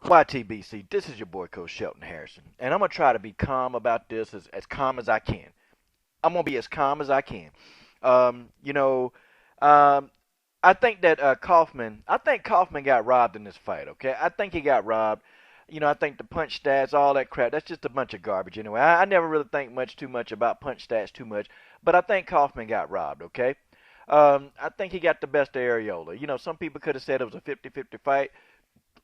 YTBC, this is your boy Coach Shelton Harrison, and I'm gonna try to be calm about this, as calm as I can. I'm gonna be as calm as I can. Um, you know, um, I think that I think Kauffman got robbed in this fight. Okay, I think he got robbed. I think the punch stats, all that crap, that's just a bunch of garbage anyway. I never really think too much about punch stats too much, but I think Kauffman got robbed. Okay, I think he got the best of Arreola. Some people could have said it was a 50-50 fight.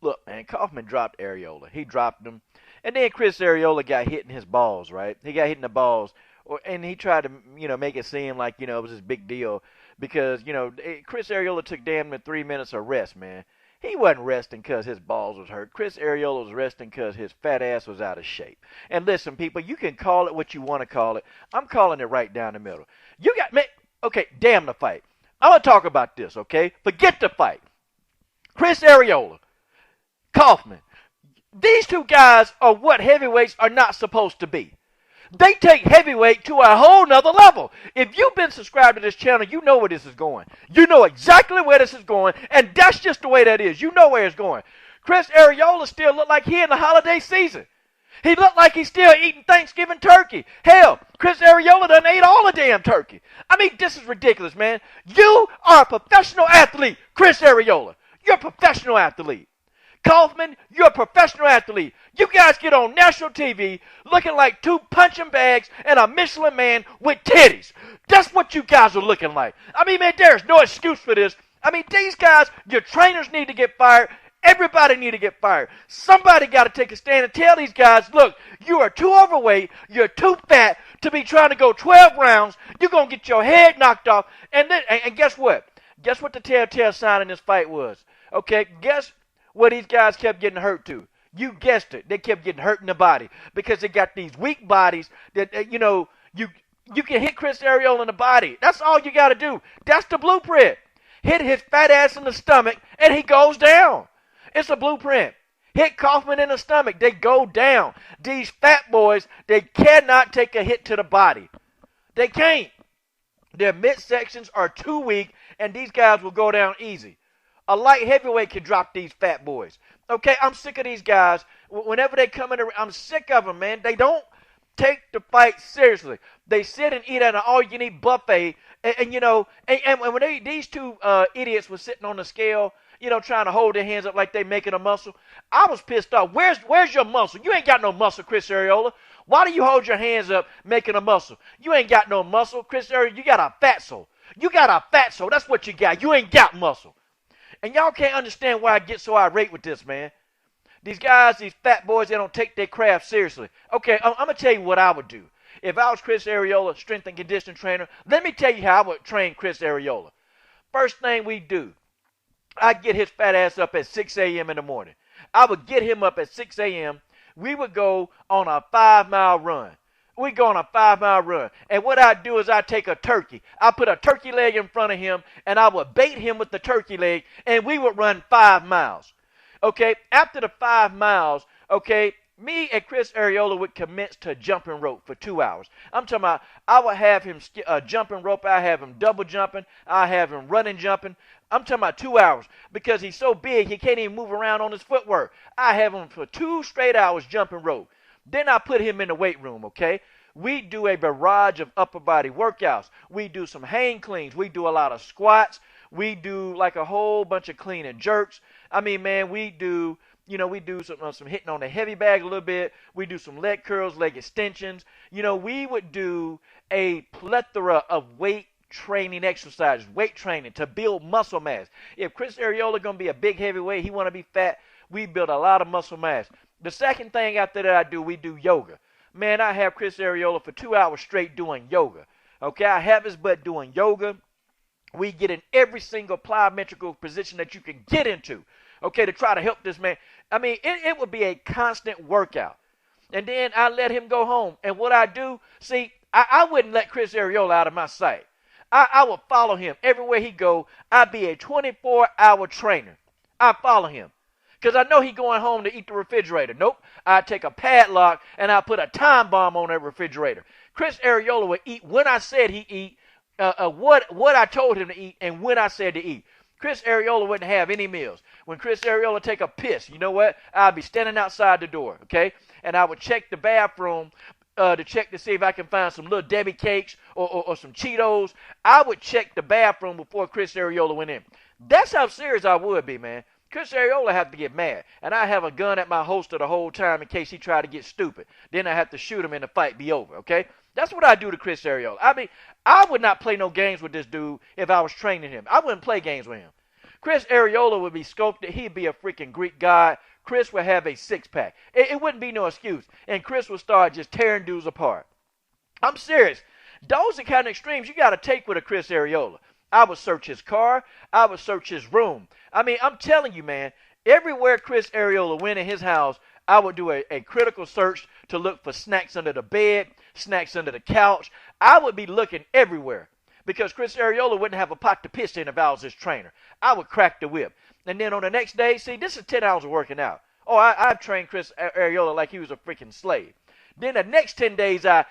Look, man, Kauffman dropped Arreola. He dropped him. And then Chris Arreola got hit in his balls, right? He got hit in the balls. And he tried to, make it seem like, it was this big deal. Because, Chris Arreola took damn near 3 minutes of rest, man. He wasn't resting because his balls was hurt. Chris Arreola was resting because his fat ass was out of shape. And listen, people, you can call it what you want to call it. I'm calling it right down the middle. You got, man, okay, damn the fight. I'm going to talk about this, okay? Forget the fight. Chris Arreola. Kauffman. These two guys are what heavyweights are not supposed to be. They take heavyweight to a whole nother level. If you've been subscribed to this channel, you know where this is going. You know exactly where this is going, and that's just the way that is. You know where it's going. Chris Arreola still look like he in the holiday season. He looked like he's still eating Thanksgiving turkey. Hell, Chris Arreola done ate all the damn turkey. I mean, this is ridiculous, man. You are a professional athlete, Chris Arreola. You're a professional athlete. Kauffman, you're a professional athlete. You guys get on national TV looking like two punching bags and a Michelin man with titties. That's what you guys are looking like. I mean, man, there's no excuse for this. I mean, these guys, your trainers need to get fired. Everybody need to get fired. Somebody got to take a stand and tell these guys, look, you are too overweight. You're too fat to be trying to go 12 rounds. You're going to get your head knocked off. And guess what? Guess what the telltale sign in this fight was? Okay, guess what these guys kept getting hurt to. You guessed it. They kept getting hurt in the body because they got these weak bodies that, you can hit Chris Arreola in the body. That's all you got to do. That's the blueprint. Hit his fat ass in the stomach and he goes down. It's a blueprint. Hit Kauffman in the stomach. They go down. These fat boys, they cannot take a hit to the body. They can't. Their midsections are too weak and these guys will go down easy. A light heavyweight can drop these fat boys. Okay, I'm sick of these guys. Whenever they come in, I'm sick of them, man. They don't take the fight seriously. They sit and eat at an all-you-can-eat buffet, and when these two idiots were sitting on the scale, trying to hold their hands up like they making a muscle, I was pissed off. Where's your muscle? You ain't got no muscle, Chris Arreola. Why do you hold your hands up making a muscle? You ain't got no muscle, Chris Arreola. You got a fatso. You got a fatso. That's what you got. You ain't got muscle. And y'all can't understand why I get so irate with this, man. These guys, these fat boys, they don't take their craft seriously. Okay, I'm going to tell you what I would do. If I was Chris Arreola, strength and conditioning trainer, let me tell you how I would train Chris Arreola. First thing we do, I'd get his fat ass up at 6 a.m. in the morning. I would get him up at 6 a.m. We would go on a 5-mile run. We go on a 5-mile run. And what I do is I take a turkey. I put a turkey leg in front of him, and I would bait him with the turkey leg, and we would run 5 miles. Okay, after the 5 miles, okay, me and Chris Arreola would commence to jumping rope for 2 hours. I'm talking about I would have him jumping rope. I have him double jumping. I have him running jumping. I'm talking about 2 hours because he's so big he can't even move around on his footwork. I have him for 2 straight hours jumping rope. Then I put him in the weight room, okay? We do a barrage of upper body workouts. We do some hang cleans. We do a lot of squats. We do like a whole bunch of clean and jerks. I mean, man, we do some hitting on the heavy bag a little bit. We do some leg curls, leg extensions. We would do a plethora of weight training exercises, weight training to build muscle mass. If Chris Arreola going to be a big heavyweight, he want to be fat, we build a lot of muscle mass. The second thing after that I do, we do yoga. Man, I have Chris Arreola for 2 hours straight doing yoga. Okay, I have his butt doing yoga. We get in every single plyometrical position that you can get into, okay, to try to help this man. I mean, it would be a constant workout. And then I let him go home. And what I do, see, I wouldn't let Chris Arreola out of my sight. I would follow him everywhere he go. I'd be a 24-hour trainer. I follow him. Because I know he going home to eat the refrigerator. Nope. I take a padlock and I put a time bomb on that refrigerator. Chris Arreola would eat when I said he eat, what I told him to eat, and when I said to eat. Chris Arreola wouldn't have any meals. When Chris Arreola take a piss, you know what? I'd be standing outside the door, okay? And I would check the bathroom to check to see if I can find some little Debbie cakes or some Cheetos. I would check the bathroom before Chris Arreola went in. That's how serious I would be, man. Chris Arreola have to get mad, and I have a gun at my holster the whole time in case he tried to get stupid. Then I have to shoot him and the fight be over, okay? That's what I do to Chris Arreola. I mean, I would not play no games with this dude if I was training him. I wouldn't play games with him. Chris Arreola would be sculpted. He'd be a freaking Greek god. Chris would have a six-pack. It wouldn't be no excuse. And Chris would start just tearing dudes apart. I'm serious. Those are kind of extremes you got to take with a Chris Arreola. I would search his car. I would search his room. I mean, I'm telling you, man, everywhere Chris Arreola went in his house, I would do a critical search to look for snacks under the bed, snacks under the couch. I would be looking everywhere because Chris Arreola wouldn't have a pot to piss in if I was his trainer. I would crack the whip. And then on the next day, see, this is 10 hours of working out. Oh, I've trained Chris Arreola like he was a freaking slave. Then the next 10 days, the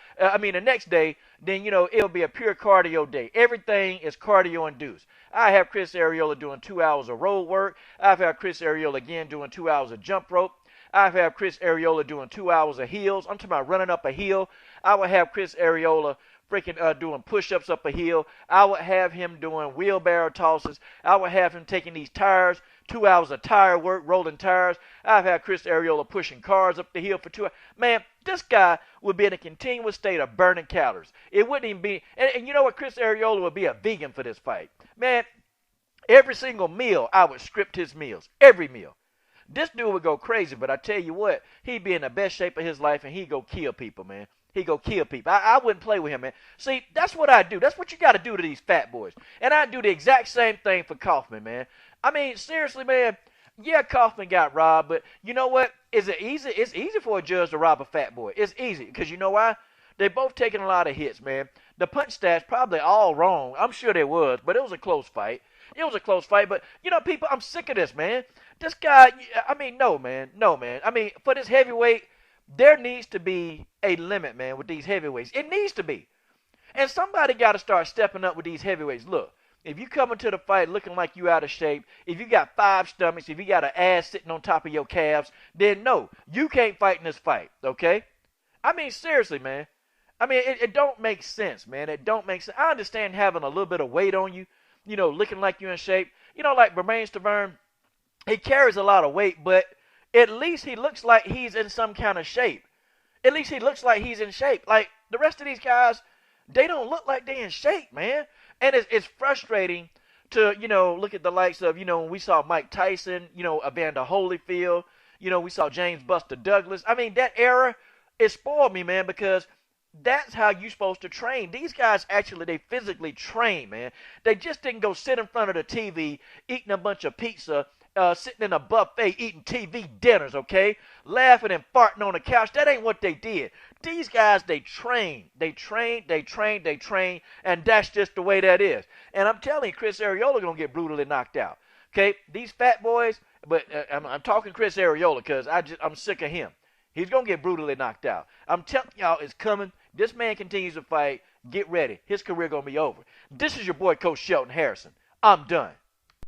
next day, then, it'll be a pure cardio day. Everything is cardio induced. I have Chris Arreola doing 2 hours of road work. I've had Chris Arreola again doing 2 hours of jump rope. I've had Chris Arreola doing 2 hours of heels. I'm talking about running up a hill. I would have Chris Arreola freaking doing push-ups up a hill. I would have him doing wheelbarrow tosses. I would have him taking these tires, 2 hours of tire work, rolling tires. I've had Chris Arreola pushing cars up the hill for 2 hours. Man, this guy would be in a continuous state of burning calories. It wouldn't even be, and you know what? Chris Arreola would be a vegan for this fight. Man, every single meal, I would script his meals. Every meal. This dude would go crazy, but I tell you what, he'd be in the best shape of his life, and he'd go kill people, man. He'd go kill people. I wouldn't play with him, man. See, that's what I do. That's what you got to do to these fat boys. And I do the exact same thing for Kauffman, man. I mean, seriously, man, yeah, Kauffman got robbed, but you know what? Is it easy? It's easy for a judge to rob a fat boy. It's easy, because you know why? They both taking a lot of hits, man. The punch stats probably all wrong. I'm sure they was, but it was a close fight. It was a close fight, but, people, I'm sick of this, man. This guy, no, man. I mean, for this heavyweight, there needs to be a limit, man, with these heavyweights. It needs to be. And somebody got to start stepping up with these heavyweights. Look, if you come into the fight looking like you out of shape, if you got 5 stomachs, if you got an ass sitting on top of your calves, then no, you can't fight in this fight, okay? I mean, seriously, man. I mean, it don't make sense, man. It don't make sense. I understand having a little bit of weight on you, looking like you're in shape. Like Bermain Stavern, he carries a lot of weight, but at least he looks like he's in some kind of shape. At least he looks like he's in shape. Like, the rest of these guys, they don't look like they're in shape, man. And it's frustrating to, look at the likes of, when we saw Mike Tyson, Evander Holyfield, we saw James Buster Douglas. I mean, that era, it spoiled me, man, because that's how you're supposed to train. These guys actually, they physically train, man. They just didn't go sit in front of the TV eating a bunch of pizza, sitting in a buffet eating TV dinners, okay? Laughing and farting on the couch. That ain't what they did. These guys, they train. They train, and that's just the way that is. And I'm telling you, Chris Arreola going to get brutally knocked out, okay? These fat boys, but I'm talking Chris Arreola because I'm sick of him. He's going to get brutally knocked out. I'm telling y'all, it's coming. This man continues to fight. Get ready. His career going to be over. This is your boy, Coach Shelton Harrison. I'm done.